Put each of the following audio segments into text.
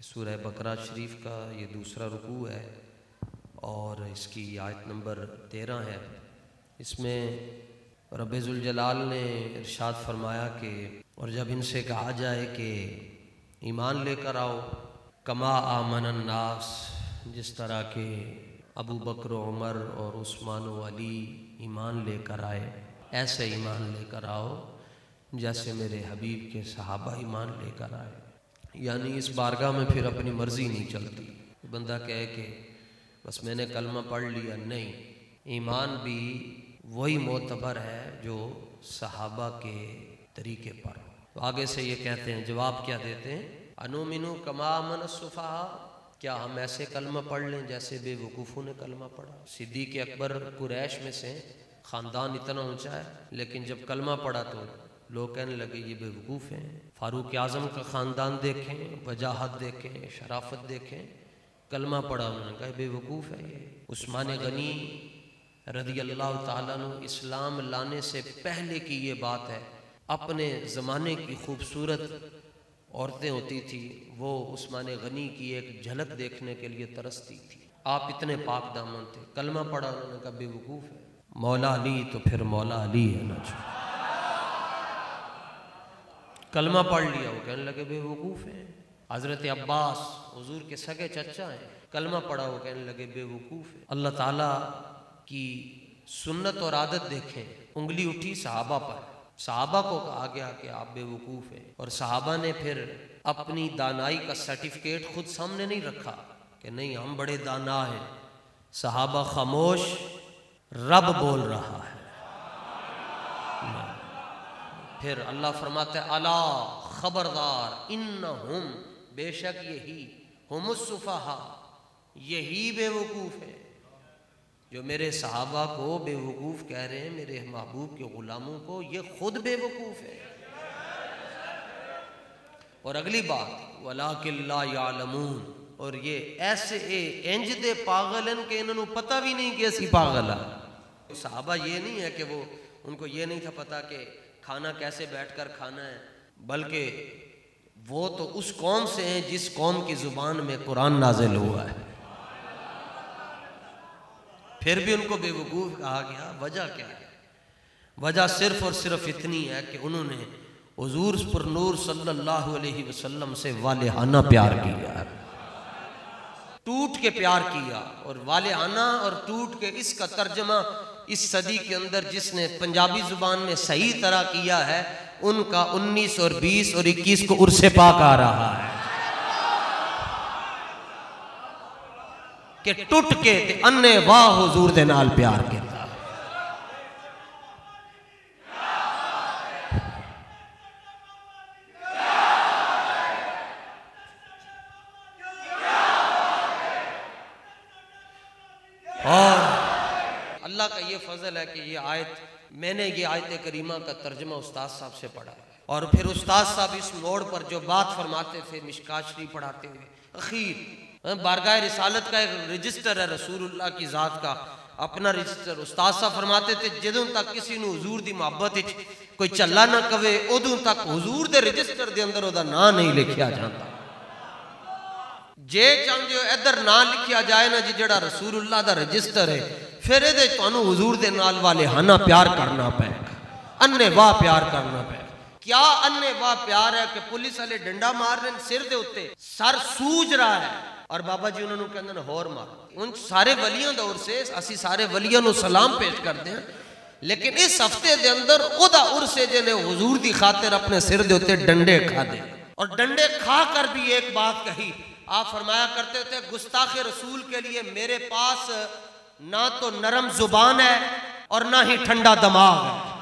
सूरह बकरा शरीफ का ये दूसरा रुकू है और इसकी आयत नंबर 13 है। इसमें रब्बे ज़ुल जलाल ने इरशाद फरमाया कि और जब इनसे कहा जाए कि ईमान लेकर आओ, कमा आमनन नास, जिस तरह के अबू बकर उमर और उस्मान व अली ईमान लेकर आए, ऐसे ईमान लेकर आओ जैसे मेरे हबीब के सहाबा ईमान लेकर आए। यानी इस बारगाह में फिर अपनी मर्जी नहीं चलती। बंदा कहे कि बस मैंने कलमा पढ़ लिया, नहीं, ईमान भी वही मोतबर है जो सहाबा के तरीके पर। तो आगे से ये कहते हैं, जवाब क्या देते हैं, अनुमिनु कमा मन सुफहा, क्या हम ऐसे कलमा पढ़ लें जैसे बेवकूफ़ों ने कलमा पढ़ा। सिद्दीक़ अकबर कुरैश में से, ख़ानदान इतना ऊंचा है, लेकिन जब कलमा पढ़ा तो लोग कहने लगे ये बेवकूफ़ हैं। फ़ारूक आज़म का ख़ानदान देखें, वजाहत देखें, शराफत देखें, कलमा पढ़ा, उन्होंने कहा बेवकूफ़ है ये। उस्मान गनी रज़ी अल्लाह ताला अन्हु इस्लाम लाने से पहले की ये बात है। अपने ज़माने की खूबसूरत औरतें होती थी, वो उस्मान गनी की एक झलक देखने के लिए तरसती थी। आप इतने पाक दामन थे, कलमा पढ़ा, उन्होंने कहा बेवकूफ़ है। मौला अली तो फिर मौला अली है ना। कलमा पढ़ लिया, वो कहने लगे बेवकूफ़ हैं। हज़रत अब्बास हुजूर के सगे चचा हैं, कलमा पढ़ा, वो कहने लगे बेवकूफ़ है। अल्लाह ताला की सुन्नत और आदत देखें, उंगली उठी सहाबा पर, सहाबा को कहा गया कि आप बेवकूफ़ हैं, और सहाबा ने फिर अपनी दानाई का सर्टिफिकेट खुद सामने नहीं रखा कि नहीं हम बड़े दाना हैं। सहाबा खामोश, रब बोल रहा है। फिर अल्लाह फरमाते अला खबरदार, इन्नहुम, बेशक यही, हुमुस्सुफहा, यही बेवकूफ़ है जो मेरे सहाबा को बेवकूफ़ कह रहे हैं, मेरे महबूब के ग़ुलामों को, ये खुद बेवकूफ़ है। और अगली बात, वलाकिन ला यालमून, और ये ऐसे इंज दे पागल हैं कि इन्होंने पता भी नहीं कि ऐसी पागल है। सहाबा ये नहीं है कि वो, उनको ये नहीं था पता कि खाना कैसे बैठकर खाना है, बल्कि वो तो उस कौम से हैं जिस कौम की ज़ुबान में कुरान नाजिल हुआ है, फिर भी उनको बेवकूफ़ कहा गया। वजह क्या है? वजह सिर्फ और सिर्फ इतनी है कि उन्होंने हुजूर पर नूर सल्लल्लाहु अलैहि वसल्लम से वालेहाना प्यार किया, टूट के प्यार किया। और वालेहाना और टूट के, इसका तर्जमा इस सदी के अंदर जिसने पंजाबी जुबान में सही तरह किया है, उनका 19 और 20 और 21 को उर्से पाक आ रहा है कि टूट के अन्ने वाह हुजूर दे नाल प्यार किया। और अल्लाह का ये फजल है कि ये आयत, मैंने ये आयत करीमा का तर्जमा उस्ताद साहब से पढ़ा, और फिर उस्ताद साहब इस मोड़ पर जो बात फरमाते थे मिशकात शरीफ पढ़ाते हुए, अखीर बारगाह रिसालत का एक रजिस्टर है रसूलुल्लाह की ज़ात का, अपना रजिस्टर। उस्ताद साहब फरमाते थे जदों तक किसी नूं हुजूर दी मोहब्बत कोई झल्ला ना कवे, उदों तक हुजूर दे रजिस्टर दे अंदर ओदा नाम नहीं लिखिया जाता। जे चाहते हो इधर ना लिखिया जाए ना जी, जड़ा रसूलुल्लाह दा रजिस्टर है, फिर ये तुहानू हुजूर दे नाल वालेहाना प्यार करना पेगा, अन्ने वाह प्यार करना पेगा। क्या अन्ने वाह प्यार है कि पुलिस वाले डंडा मार रहे हैं सिर दे उत्ते, सर सूज रहा है, और बाबा जी उन्होंने कहते होर मार। उन सारे वलियों दा उर्स है, असी सारे वलियों नू सलाम पेश करते हैं, लेकिन इस हफ्ते दे अंदर ओदा उर्स है जिन्हें हुजूर दी खातिर अपने सिर दे उत्ते डंडे खादे। और डंडे खा कर भी एक बात कही, आप फरमाया करते थे गुस्ताखे रसूल के लिए मेरे पास ना तो नरम जुबान है और ना ही ठंडा दिमाग है।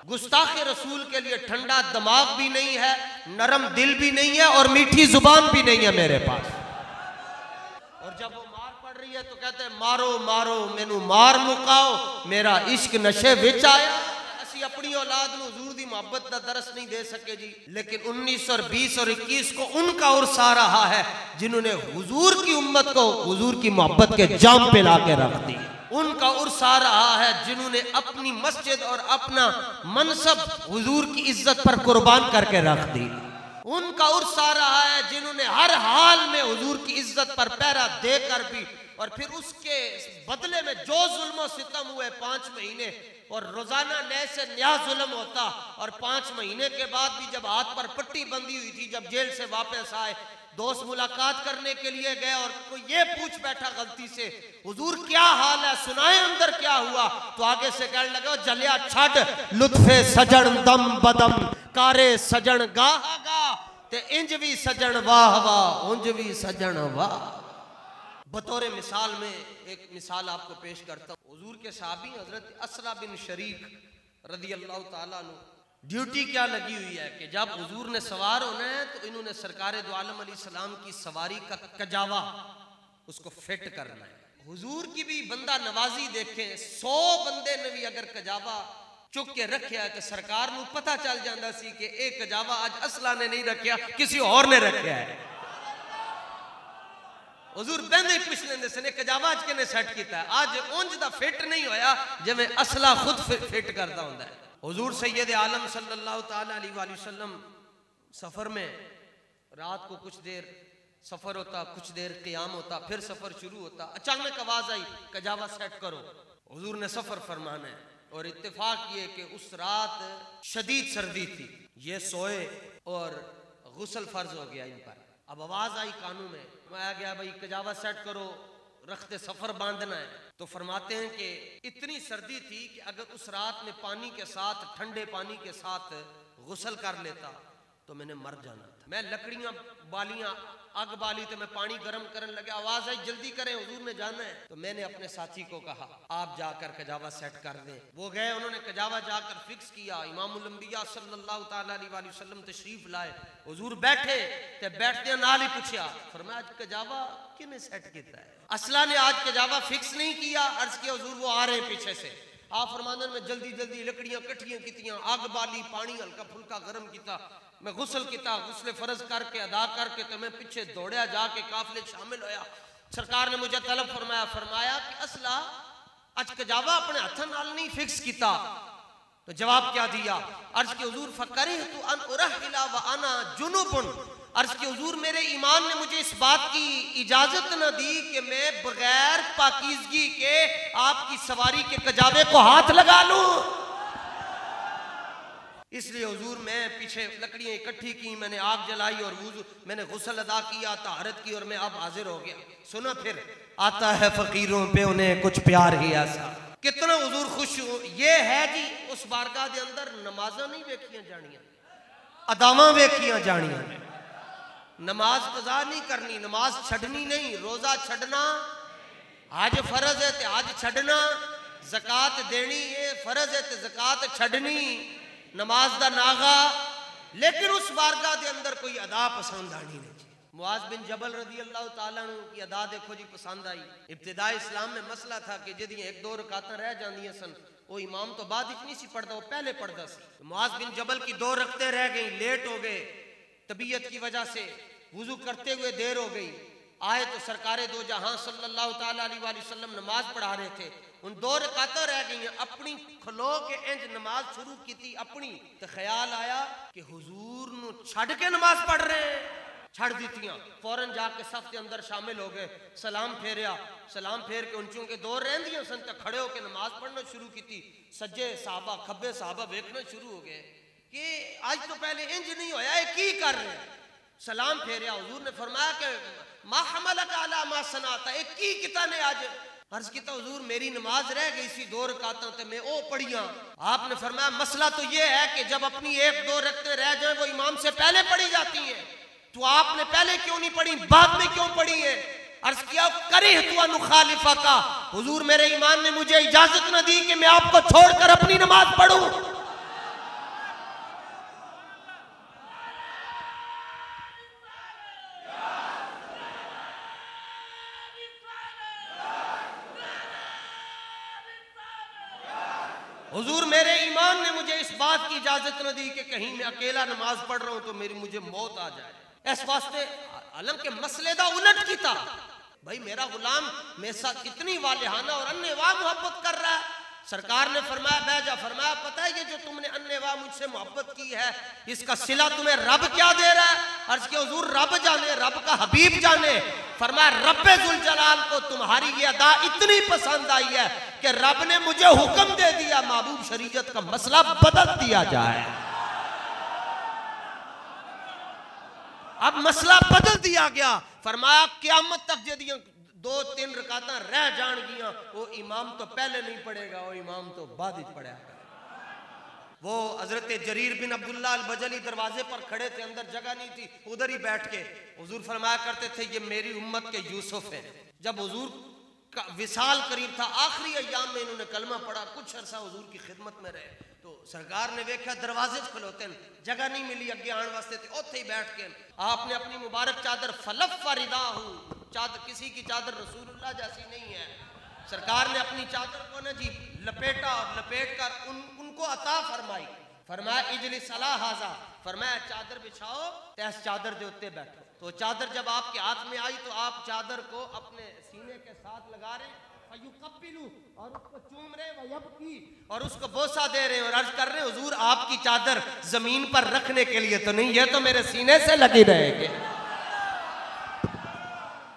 गुस्ताखे रसूल के लिए ठंडा दिमाग भी नहीं है, नरम दिल भी नहीं है, और मीठी जुबान भी नहीं है मेरे पास। और जब वो मार पड़ रही है तो कहते हैं मारो मारो मैनू मार मुकाओ, मेरा इश्क नशे विच आया। असी अपनी औलाद नू हुजूर दी मोहब्बत का दरस नहीं दे सके जी, लेकिन 19 और 20 और 21 को उनका उर्स आ रहा है जिन्होंने हुजूर की उम्मत को हुजूर की मोहब्बत के जाम पे ला के रख दी। उनका उर्स आ रहा है जिन्होंने अपनी मस्जिद और अपना मनसब हुजूर की इज्जत पर कुर्बान करके रख दी। उनका उर्स आ रहा है जिन्होंने हर हाल में हुजूर की इज्जत पर पहरा देकर भी, और फिर उसके बदले में जो जुल्म सितम हुए 5 महीने, और रोजाना नए से नया जुल्म होता, और 5 महीने के बाद भी जब हाथ पर पट्टी बंधी हुई थी, जब जेल से वापस आए, दोस्त मुलाकात करने के लिए गए और कोई ये पूछ बैठा गलती से, हुजूर क्या हाल है, सुनाए अंदर क्या हुआ, तो आगे से कहने लगे जलिया छड़ लुत्फे सजन दम बदम कारे सजन गाहा गा ते इंज भी सजन वाह वाह उंज भी सजन वाह। बतौर मिसाल में एक मिसाल आपको पेश करता हूँ। हुजूर के साहबी हजरत असला बिन शरीक रदी अल्लाह ताला अन्हु, ड्यूटी क्या लगी हुई है कि जब हुजूर ने सवार होना है तो इन्होंने सरकार दो आलम अलैहिस्सलाम की सवारी का कजावा उसको फिट करना है। हुजूर की भी बंदा नवाजी देखें, 100 बंदे ने भी अगर कजावा चुक के रखा तो सरकार नू पता चल जाता सी कि एक कजावा आज असला ने नहीं रखा, किसी और ने रखा है। हुजूर बंदे पूछ लेंदे सने कजावा आज किने सेट किया है, आज उंज दा फिट नहीं होया जिवें असला खुद फिट करता हुंदा है। हुजूर सैयद आलम सल्लल्लाहु ताला अलैहि वसल्लम सफर में रात को कुछ देर सफर होता, कुछ देर क़ियाम होता, फिर सफर शुरू होता, अचानक आवाज आई कजावा सेट करो। हुजूर ने सफर फरमाना है और इत्तेफाक ये कि उस रात शदीद सर्दी थी, ये सोए और गुस्ल फर्ज हो गया इन पर। अब आवाज आई कानों में, आया गया भाई कजावा सेट करो, रखते सफर बांधना है। तो फरमाते हैं कि इतनी सर्दी थी कि अगर उस रात में पानी के साथ, ठंडे पानी के साथ गुस्ल कर लेता तो मैंने मर जाना था। मैं लकड़ियां बालियां आग बाली तो मैं पानी गर्म करने लगे, आवाज आई जल्दी करें हुजूर ने जाना है। तो मैंने अपने साथी को कहा आप जाकर कजावा सेट कर दें। वो गए, उन्होंने कजावा जाकर फिक्स किया। इमामुल अंबिया सल्लल्लाहु ताला अलैहि वसल्लम तशरीफ लाए, हुजूर बैठे ते बैठते नाल ही पूछा, फरमाया आज कजावा किने सेट किया है? असला ने आज कजावा फिक्स नहीं किया। अर्ज किया हुजूर वो आ रहे हैं पीछे से। आप फरमाने में जल्दी जल्दी लकड़ियां कट्ठियां कीतियां, आग बाली, पानी हल्का फुल्का गर्म किया, मैं गुस्ल किया, गुस्ले फर्ज करके अदा करके तो मैं पीछे दौड़या, जाके काफिले शामिल होया। सरकार ने मुझे तलब फरमाया, फरमाया कि असला आज कजावा अपने हाथ नाल नहीं फिक्स किया। तो जवाब क्या दिया? अर्ज के हुजूर फकरिहतु अन उरहिला व अना जुनुबुन, अर्ज के हुजूर मेरे ईमान ने मुझे इस बात की इजाजत न दी कि मैं बगैर पाकीज़गी के आपकी सवारी के कजावे को हाथ लगा लूं। इसलिए हुजूर मैं पीछे लकड़ियां इकट्ठी की, मैंने आग जलाई और मैंने गुस्ल अदा किया, ताहरत की, और मैं अब हाजिर हो गया। सुना फिर आता है फकीरों पे उन्हें कुछ प्यार ही ऐसा। कितना हुजूर खुश हो। ये है जी उस बारगाह के अंदर नमाजा नहीं वेखियां जानियां, अदावां वेखियां जानियां। नमाज कज़ा नहीं करनी, नमाज छड़नी नहीं, रोजा छड़ना आज फर्ज है तो आज छड़ना, ज़कात देनी है फर्ज है तो ज़कात छड़नी, नमाज दा नागा। लेकिन उस बारगाह के अंदर कोई अदा पसंद आनी नहीं। मुआज बिन जबल रदी अल्लाह ताला अन्हु की अदा देखो जी पसंद आई। इब्तिदा इस्लाम में मसला था कि जिदियां 1-2 रकातां रह जांदियां सन, वो इमाम तो बाद इतनी सी पढ़ता, वो पहले पढ़ता सी। मुआज बिन जबल की 2 रकते रह गई, लेट हो गए तबीयत की वजह से, वुजू करते हुए देर हो गई। आए तो सरकारे दो जहां सल्लल्लाहु ताला अलैहि वसल्लम नमाज पढ़ा रहे थे, उन 2 रकातां रह गई, अपनी खलो के इंज नमाज शुरू की थी अपनी, तो ख्याल आया कि हुजूर नु छड़ के नमाज पढ़ रहे हैं, छड़ दीतियां। फौरन जाके सफ के अंदर शामिल हो गए, सलाम फेरिया, सलाम फेर के उंचों के 2 रहंदियां सन, तो खड़े होकर नमाज पढ़ना शुरू की थी। सज्जे साहबा खब्बे साहबा देखना शुरू हो गए कि आज तो पहले इंज नहीं होया, है की कर रहे हैं। सलाम फेरिया, हुजूर ने फरमाया कि मा हमलक अला मा सनाता, एक की किता ने आज? अर्ज किया हुजूर मेरी नमाज रह गई सी 2 रकातां ते मैं ओ पढ़ियां। आपने फरमाया मसला तो ये है कि जब अपनी 1-2 रकते रह जाए वो इमाम से पहले पढ़ी जाती है, तो आपने पहले क्यों नहीं पढ़ी, बाद में क्यों पढ़ी है? अर्ज किया करिहतु अन उखालिफा का, हुजूर मेरे ईमान ने मुझे इजाजत न दी कि मैं आपको छोड़कर अपनी नमाज पढ़ूं। हुजूर मेरे ईमान ने मुझे इस बात की इजाजत न दी कि कहीं मैं अकेला नमाज पढ़ रहा हूं तो मुझे मौत आ जाए। इस वास्ते आलम के मसले दा उलट किया। भाई मेरा गुलाम मेरे साथ इतनी वालिहाना और अन्य वाह मोहब्बत कर रहा है, सरकार ने फरमाया बैजा, फरमाया पता है ये जो तुमने अन्नेवा मुझसे मोहब्बत की है इसका सिला तुम्हें रब क्या दे रहा है? अर्ज के हुजूर रब जाने, रब का हबीब जाने। फरमाया रब्बे जुल जलाल को तुम्हारी ये अदा इतनी पसंद आई है कि रब ने मुझे हुक्म दे दिया महबूब शरीयत का मसला बदल दिया जाए। अब मसला बदल दिया गया। फरमाया क़यामत तक यदि 2-3 रकातां रह जान गियां वो इमाम तो पहले नहीं पढ़ेगा, वो इमाम तो बाद ही पढ़ेगा। वो हजरत जरीर बिन अब्दुल्ला अल बजली दरवाजे पर खड़े थे, अंदर जगह नहीं थी, उधर ही बैठ के हुजूर फरमाया करते थे ये मेरी उम्मत के यूसुफ हैं। जब हुजूर का विसाल करीब था, आखिरी अय्याम में इन्होंने कलमा पढ़ा, कुछ अरसा हुजूर की खिदमत में रहे, तो सरकार ने देखा दरवाजे खलोते हैं, जगह नहीं मिली अगे आने वास्ते, उत्थे ही बैठ के आपने अपनी मुबारक चादर फलफ फरिदा हूँ, चादर किसी की चादर रसूलुल्लाह जैसी नहीं है। सरकार ने अपनी चादर को ना जी लपेटा और लपेट कर उनको अता फरमाई। फरमाया इजली सलाह हाजा, फरमाया चादर बिछाओ तैस चादर के उत्ते बैठो। तो चादर जब आपके हाथ में आई तो आप चादर को अपने सीने के साथ लगा रहे और उसको चूम रहे और उसको बोसा दे रहे और अर्ज कर रहे हुजूर आपकी चादर जमीन पर रखने के लिए तो नहीं, ये तो मेरे सीने से लगी रहेगी।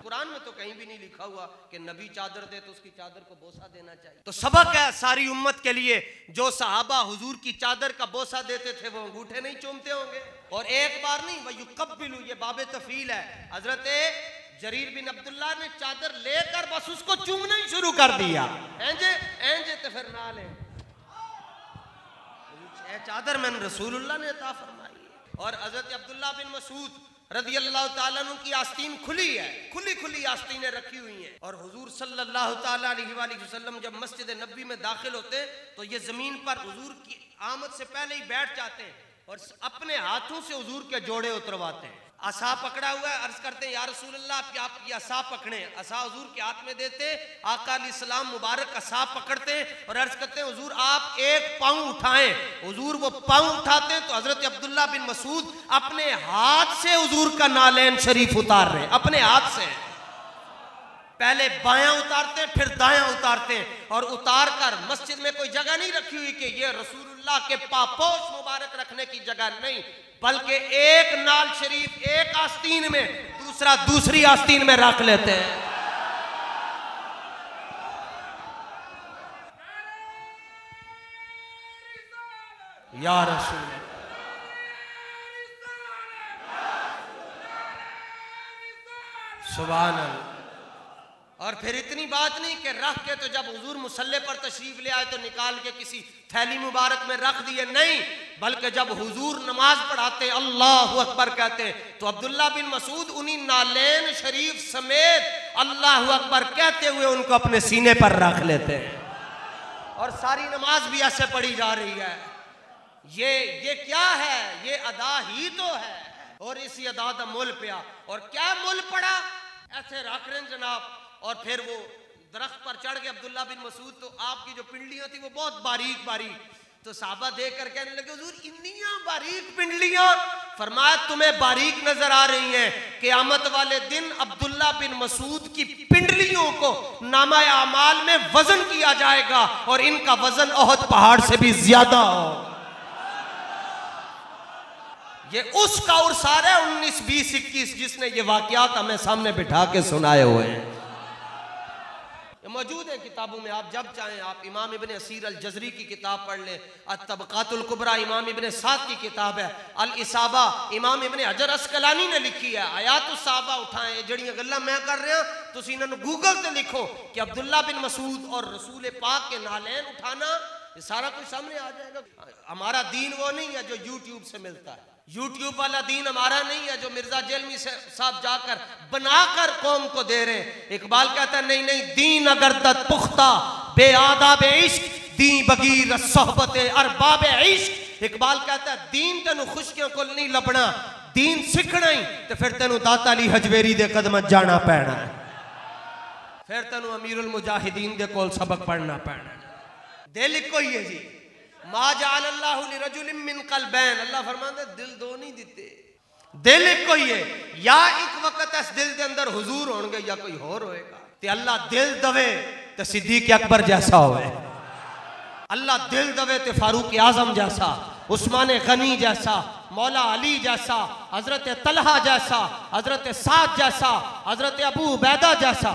कुरान में तो कहीं भी नहीं लिखा हुआ कि नबी चादर दे तो उसकी चादर को बोसा देना चाहिए। तो सबक है सारी उम्मत के लिए, जो सहाबा हुजूर की चादर का बोसा देते थे वो अंगूठे नहीं चूमते होंगे। और एक बार नहीं वह युकब्बिलु, ये बाबे तफील है। हजरत जरीर बिन अब्दुल्ला ने चादर लेकर बस उसको चूमना ही शुरू कर दिया। एंजे एंजे तो फिर ना ले चादर मैंने रसूलुल्लाह ने अता फरमाई। और हजरत अब्दुल्ला बिन मसूद रज़ी अल्लाह ताला अन्हु की आस्तीन खुली है, खुली खुली आस्तीनें रखी हुई हैं। और हुजूर सल्लल्लाहु ताला अलैहि वसल्लम जब मस्जिद नबी में दाखिल होते तो ये जमीन पर हुजूर की आमद से पहले ही बैठ जाते हैं और अपने हाथों से हुजूर के जोड़े उतरवाते हैं। असा पकड़ा हुआ है, अर्ज करते हैं या रसूलल्लाह आपकी असा पकड़े, असा हुजूर के हाथ में देते, आका अलैहिस्सलाम मुबारक असा पकड़ते और अर्ज करते हैं हुजूर आप एक पांव उठाएं। हुजूर वो पांव उठाते तो हजरत अब्दुल्ला बिन मसूद अपने हाथ से हुजूर का नालैन शरीफ उतार रहे, अपने हाथ से पहले बायां उतारते फिर दायां उतारते और उतार कर मस्जिद में कोई जगह नहीं रखी हुई कि ये रसूलुल्लाह के पापोश मुबारक रखने की जगह नहीं, बल्कि एक नाल शरीफ एक आस्तीन में दूसरा दूसरी आस्तीन में रख लेते हैं। या रसूल सुभान अल्लाह। और फिर इतनी बात नहीं कि रख के तो जब हुजूर मुसल्ले पर तशरीफ ले आए तो निकाल के किसी थैली मुबारक में रख दिए, नहीं, बल्कि जब हुजूर नमाज पढ़ाते अल्लाहु अकबर कहते तो अब्दुल्ला बिन मसूद उन्हीं नालैन शरीफ समेत अल्लाहु अकबर कहते हुए उनको अपने सीने पर रख लेते हैं। और सारी नमाज भी ऐसे पढ़ी जा रही है। ये क्या है? ये अदा ही तो है। और इसी अदा का मुल पिया और क्या मुल पड़ा ऐसे रख रहे जनाब। और फिर वो दरख्त पर चढ़ गए अब्दुल्ला बिन मसूद, तो आपकी जो पिंडलियां थी वो बहुत बारीक बारीक, तो साहबा देख कर कहने लगे हुजूर इन्नियां बारीक पिंडलियां। फरमाया तुम्हें बारीक नजर आ रही हैं, क़यामत वाले दिन अब्दुल्ला बिन मसूद की पिंडलियों को नामा आमाल में वजन किया जाएगा और इनका वजन ओहद पहाड़ से भी ज्यादा होगा। ये उसका उर्सार है 19, 20, 21 जिसने ये वाकयात हमें सामने बिठा के सुनाए हुए हैं। मौजूद है किताबों में, आप जब चाहें आप इमाम इब्न असीर अल जज़री की किताब पढ़ लें, अत-तबक़ातुल कुबरा इमाम इब्न साद की किताब है, अल इसाबा इमाम इब्न हजर अस्कलानी ने लिखी है, आयातुस साहबा उठाएं जड़ियां गल्लां मैं कर रहा तुसीं इन्हां गूगल से लिखो कि अब्दुल्ला बिन मसूद और रसूल पाक के नालैन उठाना, ये सारा कुछ सामने आ जाएगा। हमारा दीन वो नहीं है जो यूट्यूब से मिलता है, यूट्यूब वाला दीन हमारा नहीं है जो मिर्जा जेलमी साहब जाकर बनाकर कौम को दे रहे हैं। इकबाल कहता है नहीं नहीं, दीन अगर दत पुख्ता बे आदाब इश्क दी बगीर सोहबत अरबाब इश्क। इकबाल कहता है दीन तेनू खुशियों को नहीं लभना, दीन सीखना ही तो फिर तेनू दाता अली हजवेरी दे कदम जाना पैना है, फिर तेनू अमीरुल मुजाहिदीन दे कोल सबक पढ़ना पैना। दिल इको ही है जी, मा जअलल्लाहु लिरजुलिन मिन क़ल्बैन, अल्लाह फरमाता है दिल दो नहीं दिते, दिल इको ही है। या एक वक्त इस दिल के अंदर हुजूर होंगे या कोई और होएगा, ते अल्लाह दिल दवे तो सिद्दीक़ अकबर जैसा होवे। अल्लाह दिल दवे ते फारूक आजम जैसा, उस्मान गनी जैसा, मौला अली जैसा, हजरत तलहा जैसा, हजरत साद जैसा, हजरत अबू उबैदा जैसा,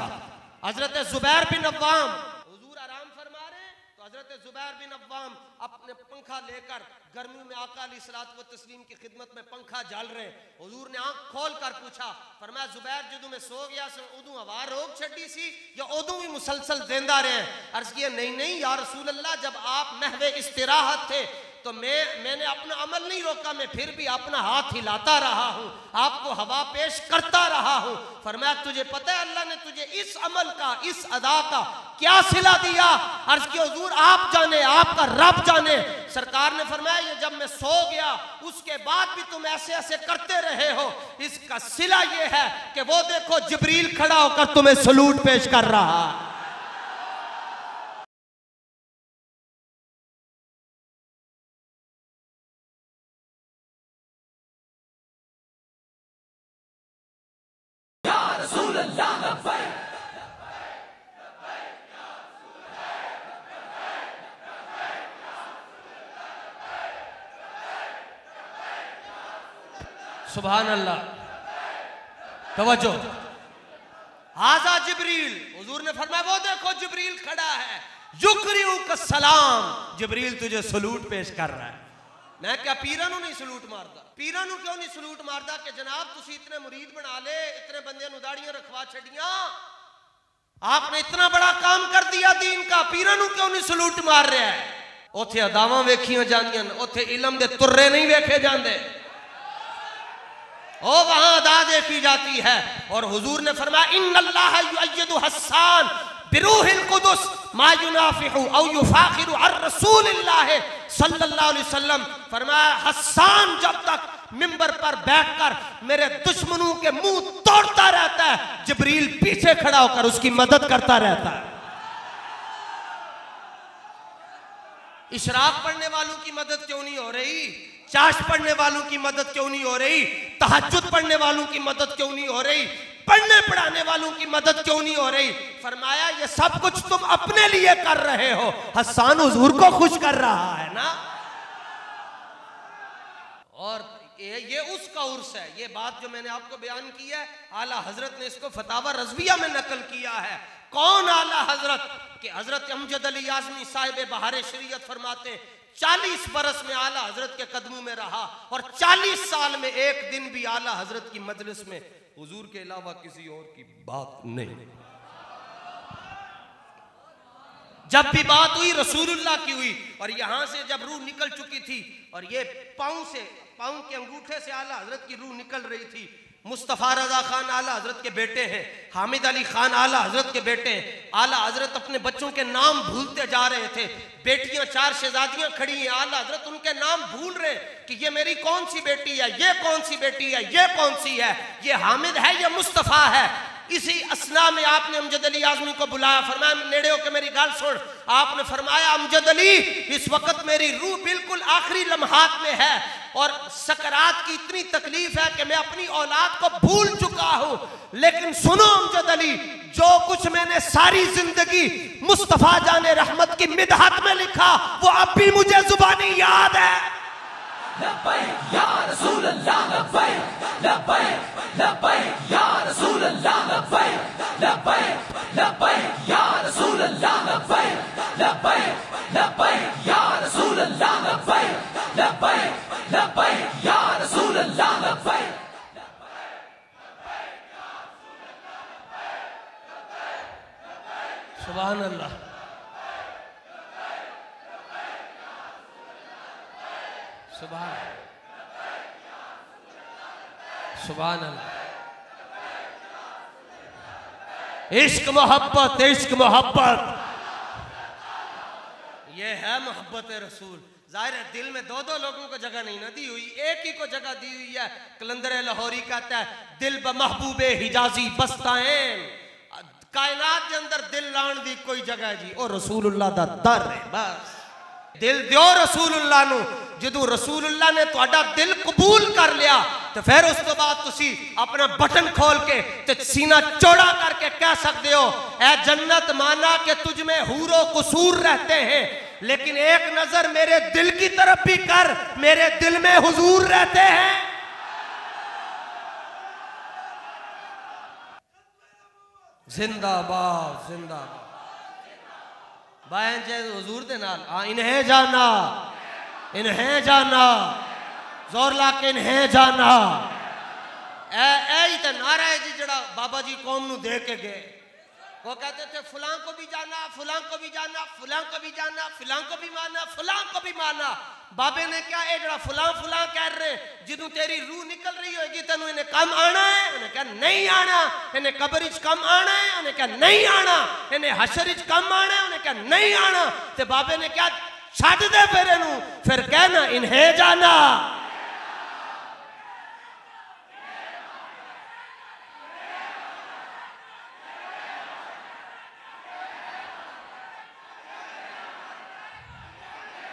हजरत जुबैर बिन अव्वाम। हुजूर आराम फरमा रहे तो हजरत जुबैर बिन अव्वाम अपने पंखा लेकर गर्मी में आका अलैहिस्सलात व तस्लीम की खिदमत में पंखा जाल रहे। हुजूर ने आंख खोल कर पूछा, फरमाया जुबैर जदू मैं सो गया उदू हवा रोक छड़ी सी या उदू भी मुसलसल देंदा रहे? अर्ज किया नहीं नहीं या रसूल अल्लाह, जब आप महवे इस्तिराहत थे तो मैंने अपना अमल नहीं रोका, मैं फिर भी अपना हाथ हिलाता रहा हूँ, आपको हवा पेश करता रहा हूँ। फरमाया तुझे पता है अल्लाह ने तुझे इस अमल का, इस अदा का क्या सिला दिया? अर्ज किया हुजूर आप जाने, आपका रब जाने। सरकार ने फरमाया ये जब मैं सो गया उसके बाद भी तुम ऐसे ऐसे करते रहे हो, इसका सिला ये है कि वो देखो जिब्रील खड़ा होकर तुम्हें सलूट पेश कर रहा है। सुभान अल्लाह, तवज्जो। हाजा जिब्रील, हुजूर ने फरमाया वो देखो जिब्रील खड़ा है, युकरिउ का सलाम, जिब्रील तुझे सलूट पेश कर रहा है। मैं क्या पीरां नूं नहीं सलूट मारदा? पीरां नूं क्यों नहीं सलूट मारदा कि जनाब तुसी इतने मुरीद बना ले, इतने बंदे नूं दाड़ियां रखवा छड़ियां, आपने इतना बड़ा काम कर दिया दीन का, पीरां नूं क्यों नहीं सलूट मार रहा है? उथे अदावां वेखियां जांदियां, उथे इल्म दे तुर्रे नहीं वेखे जांदे, ओ वहां अदा देखी जाती है। और हुजूर ने फरमाया इन्नल्लाह युअय्यिदु हस्सान बिरूहिल कुदुस मा युनाफिहु औ युफाखिरु अर रसूलिल्लाह सल्लल्लाहु अलैहि वसल्लम। फरमाया हस्सान जब तक मिंबर पर बैठकर मेरे दुश्मनों के मुंह तोड़ता रहता है, जिब्रील पीछे खड़ा होकर उसकी मदद करता रहता है। इशराक पढ़ने वालों की मदद क्यों नहीं हो रही? चाश पढ़ने वालों की मदद क्यों नहीं हो रही? तहज्जुद पढ़ने वालों की मदद क्यों नहीं हो रही? पढ़ने पढ़ाने वालों की मदद क्यों नहीं हो रही? फरमाया ये सब कुछ तुम अपने लिए कर रहे हो, हस्सान हुजूर को खुश कर रहा है ना। और ये उसका उर्स है। ये बात जो मैंने आपको बयान की है, आला हजरत ने इसको फतावा रज़विया में नकल किया है। कौन आला हजरत? कि हजरत अमजद अली आज़मी साहिब बहारे शरीयत फरमाते 40 बरस में आला हजरत के कदमों में रहा और 40 साल में एक दिन भी आला हजरत की मजलिस में हुजूर के अलावा किसी और की बात नहीं। जब भी बात हुई रसूलुल्लाह की हुई। और यहां से जब रूह निकल चुकी थी और ये पाँव के अंगूठे से आला हजरत की रूह निकल रही थी। मुस्तफ़ा रज़ा खान आला हजरत के बेटे हैं, हामिद अली खान आला हजरत के बेटे हैं। आला हजरत अपने बच्चों के नाम भूलते जा रहे थे। बेटियां 4 शहजादियां खड़ी हैं, आला हजरत उनके नाम भूल रहे कि ये मेरी कौन सी बेटी है, ये कौन सी बेटी है, ये कौन सी है, ये हामिद है, ये मुस्तफ़ा है। इसी असना में आपने अमजद अली आज़मी को बुलाया, फरमाया नेड़े होकर मेरी गाल सुन। आपने फरमाया अमजद अली इस वक्त मेरी रूह बिल्कुल आखिरी लम्हात में है और सकरात की इतनी तकलीफ है कि मैं अपनी औलाद को भूल चुका हूं, लेकिन सुनो अमजद अली, जो कुछ मैंने सारी जिंदगी मुस्तफ़ा जाने रहमत की मिदहत में लिखा वो अब भी मुझे जुबानी याद है। लब्बैक या रसूल अल्लाह, लब्बैक लब्बैक लब्बैक या रसूल अल्लाह, लब्बैक लब्बैक लब्बैक या रसूल अल्लाह, लब्बैक लब्बैक लब्बैक या रसूल अल्लाह, लब्बैक लब्बैक लब्बैक या रसूल अल्लाह, लब्बैक। सुभान अल्लाह, सुभान सुभान अल्लाह। इश्क मोहब्बत, इश्क मोहब्बत, ये है मोहब्बत रसूल। जाहिर है दिल में 2-2 लोगों को जगह नहीं ना दी हुई, एक ही को जगह दी हुई है। कलंदर लाहौरी कहता है दिल ब महबूबे हिजाजी बस्ताएं, कायनात के अंदर दिल लाण दी कोई जगह जी और रसूलुल्लाह दा दर है। बस दिल दियो रसूलुल्लाह नू। जदों रसूलुल्लाह ने तुहाडा दिल कबूल कर लिया तो फिर उस तो बाद तुसी अपना बटन खोल के ते सीना चौड़ा करके कह सकते हो, ऐ जन्नत माना कि तुझ में हूरो कसूर रहते हैं, लेकिन एक नजर मेरे दिल की तरफ भी कर, मेरे दिल में हुजूर रहते हैं। जिंदाबाद जिंदाबाद। बाएं जे हुजूर दे नाल इन्हें जाना, इन्हें जाना, जोर ला के इन्हें जाना। ही तो नारा है जी जड़ा बाबा जी कौम नू दे के गए। वो कहते थे फलां को भी जाना, फलां को भी जाना, फलां को भी जाना, फलां को भी मारना, फलां को भी मारना। बाबे ने क्या ये जड़ा फलां फलां कह रहे, जिदू तेरी रूह निकल रही होगी तेन इन्हें कम आना है। उन्हें क्या नहीं आना। इन्हें कब्र च कम आना है। उन्हें क्या नहीं आना। इन्हें हशर च कम आना है। उन्हें क्या नहीं आना। ते बाबे ने क्या छड़ दे फिर इनू, फिर कहना इन्हें जाना।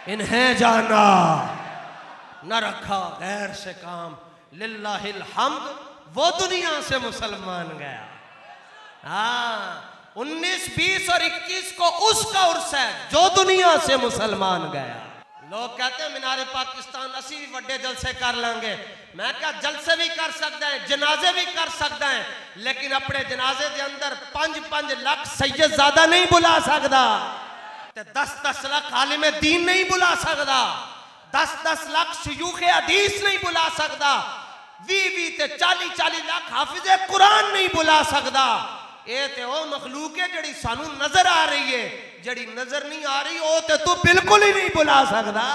इन्हें जाना, न रखा गैर से काम, लिल्लाहिल हम्द, वो दुनिया से मुसलमान गया। हाँ 19, 20 और 21 को उसका उर्स है जो दुनिया से मुसलमान गया। लोग कहते हैं मीनारे पाकिस्तान असी भी बड़े जलसे कर लेंगे। मैं क्या जलसे भी कर सकते हैं, जनाजे भी कर सकते हैं, लेकिन अपने जनाजे के अंदर 5-5 लाख सैयद ज़्यादा नहीं बुला सकता। 10-10 लाख आलिम दीन नहीं बुला सकता। 10-10 लाख शयूख हदीस नहीं बुला सकता। 20-20 ते 40-40 लाख हाफिज़े कुरान नहीं बुला सकता। ये ते वो मखलूक है जड़ी सानू नजर आ रही है, जड़ी नजर नहीं आ रही वो ते तू बिल्कुल ही नहीं बुला सकता।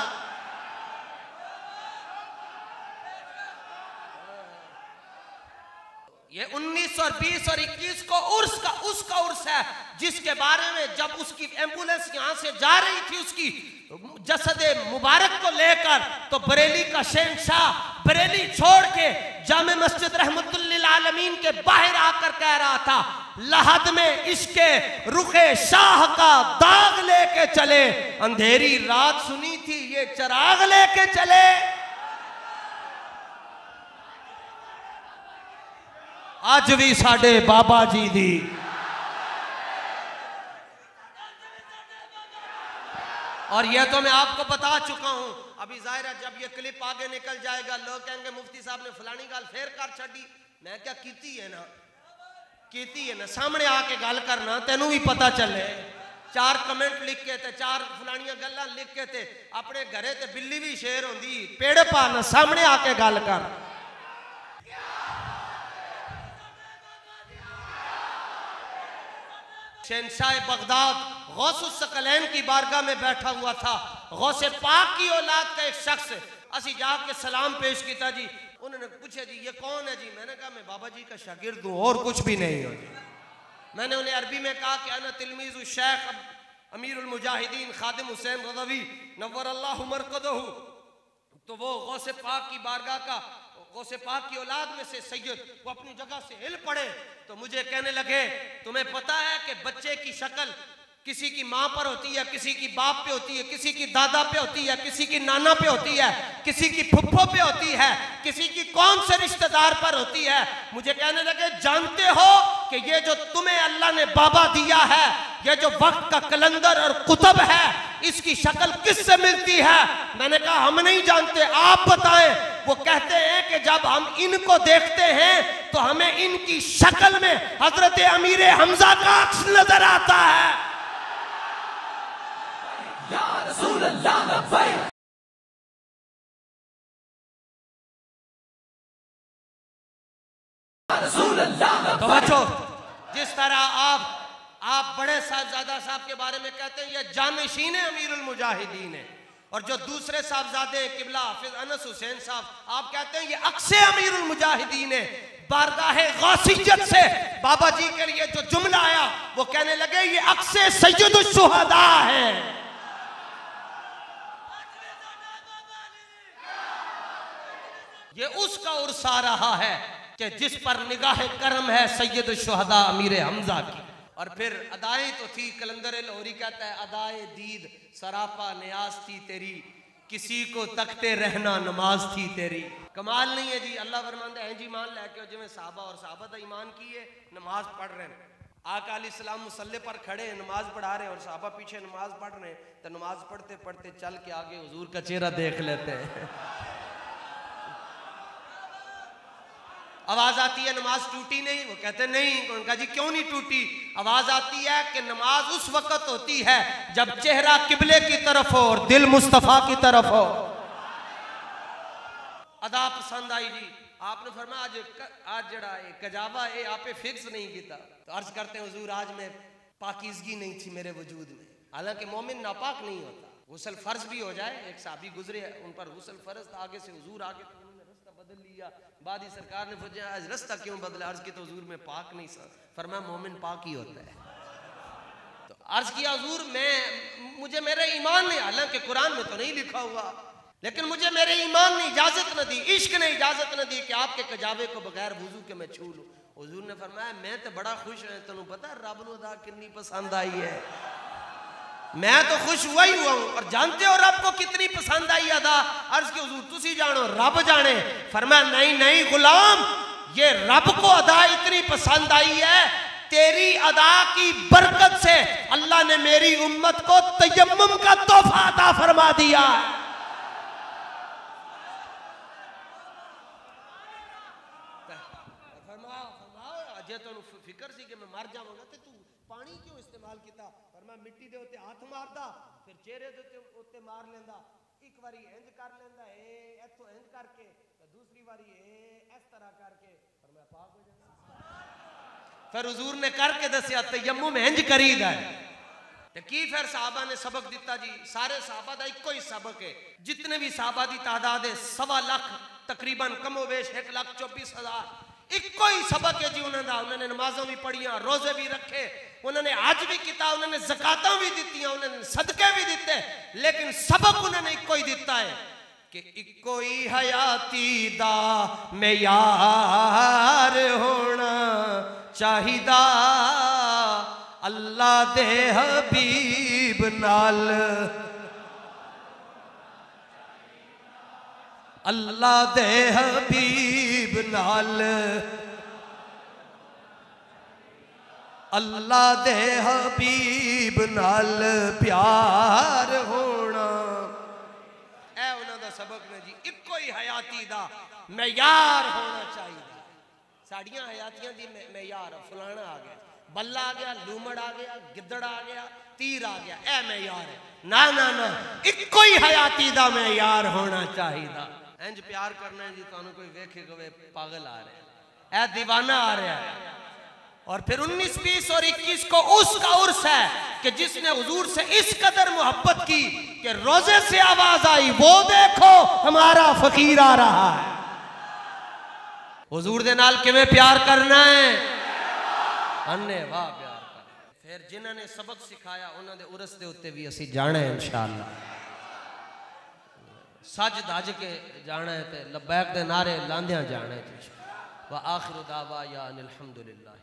ये 19 और 20 और 21 को उसका उर्स है, जिसके बारे में जब उसकी एम्बुलेंस यहां से जा रही थी उसकी जसदे मुबारक को लेकर, तो बरेली का शहंशाह बरेली छोड़ के जामे मस्जिद रहमतुल लिल आलमीन के बाहर आकर कह रहा था, लहद में इसके रुखे शाह का दाग लेके चले, अंधेरी रात सुनी थी ये चिराग लेके चले। आज भी साडे बाबा जी दी और यह तो मैं आपको बता चुका हूं। अभी जाहिर है जब ये क्लिप आगे निकल जाएगा लोग कहेंगे मुफ्ती साहब ने फलानी गल फेर कर छड़ी। मैं क्या कीती है ना, सामने आके गल करना, तेनू भी पता चले। 4 कमेंट लिख के ते 4 फलानियां गल्लां लिख के ते अपने घरे ते बिल्ली भी शेर होंदी, पेड़ पाना, सामने आके गल कर। शहंशाह बगदाद गौसुस सकलैन की बारगाह में बैठा हुआ था। गौसे पाक की औलाद का एक शख्स, असी जाके सलाम पेश किया जी। उन्होंने पूछा जी ये कौन है जी। मैंने कहा मैं बाबा जी का शागिर्द हूँ और कुछ भी नहीं हो जी। मैंने उन्हें अरबी में कहा कि अना तिलमीज़ु शेख अमीरुल मुजाहिदीन खादिम हुसैन रज़वी नव्वरल्लाहु मरकदहु। तो वो गौसे पाक की बारगाह का, गौसे पाक की औलाद में से सैयद, वो अपनी जगह से हिल पड़े तो मुझे कहने लगे तुम्हें पता है कि बच्चे की शक्ल किसी की माँ पर होती है, किसी की बाप पे होती है, किसी की दादा पे होती है, किसी की नाना पे होती है, किसी की फुफ्फो पे होती है, किसी की कौन से रिश्तेदार पर होती है। मुझे कहने लगे जानते हो कि ये जो तुम्हें अल्लाह ने बाबा दिया है, ये जो वक्त का कलंदर और कुतुब है, इसकी शक्ल किससे मिलती है। मैंने कहा हम नहीं जानते, आप बताएं। वो कहते हैं कि जब हम इनको देखते हैं तो हमें इनकी शक्ल में हजरत अमीर हमजा का अक्स नजर आता है। या रसूल अल्लाह। तो बच्चों, जिस तरह आप बड़े साहबजादा साहब के बारे में कहते हैं ये जानशीन अमीरुल मुजाहिदीन है, और जो दूसरे साहबजादे किबला हाफिज अनस हुसैन साहब, आप कहते हैं ये अक्से अमीरुल मुजाहिदीन है। बारगाहे गौसियत से बाबा जी के लिए जो जुमला आया वो कहने लगे ये अक्से सैयदुश शुहदा है। ये उसका उर्स आ रहा है कि जिस पर निगाह करम है सैयद शुहदा अमीर हमजा की। और फिर अदाएं तो थी, कलंदर लाहौरी कहता है अदाए दीद सरापा नियाज थी तेरी, किसी को तकते रहना नमाज थी तेरी। कमाल नहीं है जी, अल्लाह फरमांदा है जी मान लैके जिवें साहबा और साहबा दा ईमान की है, नमाज पढ़ रहे हैं। आका अलैहिस्सलाम मुसल्ले पर खड़े नमाज पढ़ा रहे हैं और सहाबा पीछे नमाज पढ़ रहे हैं, तो नमाज पढ़ते पढ़ते चल के आगे हुजूर का चेहरा देख लेते हैं। आवाज आती है नमाज टूटी नहीं? वो कहते नहीं। उनका जी क्यों नहीं टूटी? आवाज आती है कि नमाज उस वक्त होती है जब चेहरा किबले की तरफ हो और दिल मुस्तफा की तरफ हो। अदा पसंद आई जी। आपने फरमाया आज जड़ा कजावा है आपे फिक्स नहीं किया। तो अर्ज करते हैं हुजूर आज में पाकीज़गी नहीं थी मेरे वजूद में। हालांकि मोमिन नापाक नहीं होता, गुस्ल फर्ज भी हो जाए। एक साहबी गुजरे उन पर गुस्ल फर्ज था, आगे से हुजूर आगे तो उन्होंने रास्ता बदल लिया। बाद ही सरकार ने पूछा आज रास्ता क्यों बदला? अर्ज की तो हुजूर में पाक नहीं सर। फरमाया मोमिन पाक ही होता है। तो अर्ज किया हुजूर मुझे मेरे ईमान ने, हालांकि कुरान में तो नहीं लिखा हुआ, लेकिन मुझे मेरे ईमान ने इजाजत न दी, इश्क ने इजाजत न दी कि आपके कजावे को बगैर वुजू के मैं छू लूं। हुजूर ने फरमाया मैं तो बड़ा खुश है, तेनू पता रब नूं अदा कितनी पसंद आई है। मैं तो खुश हुआ ही हुआ हूं। और जानते हो रब को कितनी पसंद आई अदा? अर्ज की हुजूर तुसी जानो, रब जाने। फरमाया नहीं नहीं गुलाम, ये रब को अदा इतनी पसंद आई है, तेरी अदा की बरकत से अल्लाह ने मेरी उम्मत को तयम्मुम का तोहफा अता फरमा दिया। फिक्र सी कि मैं मर जाऊंगा तो तू पानी क्यों इस्तेमाल किया? पर मैं मिट्टी दे उत्ते हाथ मारदा, फिर चेहरे दे उत्ते मार लेंदा। एक बारी इंज कर लेंदा ए इथों इंज करके, तो दूसरी बारी ए इस तरह करके, पर मैं पाक हो जांदा। फिर हुजूर ने करके दस्या तयम्मुम इंज करीदा है। ते की फिर साहबा ने सबक दिता जी। सारे साहबा दा इक्को ही सबक है। जितने भी साहबा दी तादाद है 1.25 लाख तकरीबन, कमोवेश 1,24,000। इक्को ही सबक है जी उन्होंने नमाजों भी पढ़िया, रोजे भी रखे, उन्होंने हज भी किया, उन्होंने ज़कातां भी दित्तियां, उन्होंने सदके भी दिते, लेकिन सबक उन्होंने इक्को ही दिता है कि इक्को ही हयाती दा मेयार होना चाहिदा, अल्लाह दे हबीब नाल, अल्लाह दे हबीब नाल, अल्लाह दे हबीब नाल प्यार होना। ऐ उन्हां दा सबक ने जी। इक्को ही हयाती दा मेयार होना चाहिए। साड़ियां हयातियां दी मेयार, फलाना आ गया, बल्ला आ गया, लूमड़ आ गया, गिद्दड़ आ गया, तीर आ गया, ऐ मेयार है। ना ना ना, इक्को ही हयाती दा मेयार होना चाहिए। इंज प्यार करना है जी। तुहानू कोई वेखे कवे पागल आ रहा है, ऐ दीवाना आ रहा है। और फिर 19, 20 और 21 को उसका उर्स है कि जिसने हुजूर से इस कदर मोहब्बत की कि रोजे से आवाज आई वो देखो हमारा फकीर आ रहा है। हुजूर दे नाल किवें प्यार करना है? अन्ने वाह प्यार कर। फिर जिन्होंने सबक सिखाया उन्होंने उर्स दे उत्ते भी असीं जाना है इंशाअल्लाह। सज दज के जाना है, लब्बैक दे नारे लांदियां जाना है। व आखिर दावा या अनिल हम्दुलिल्लाह।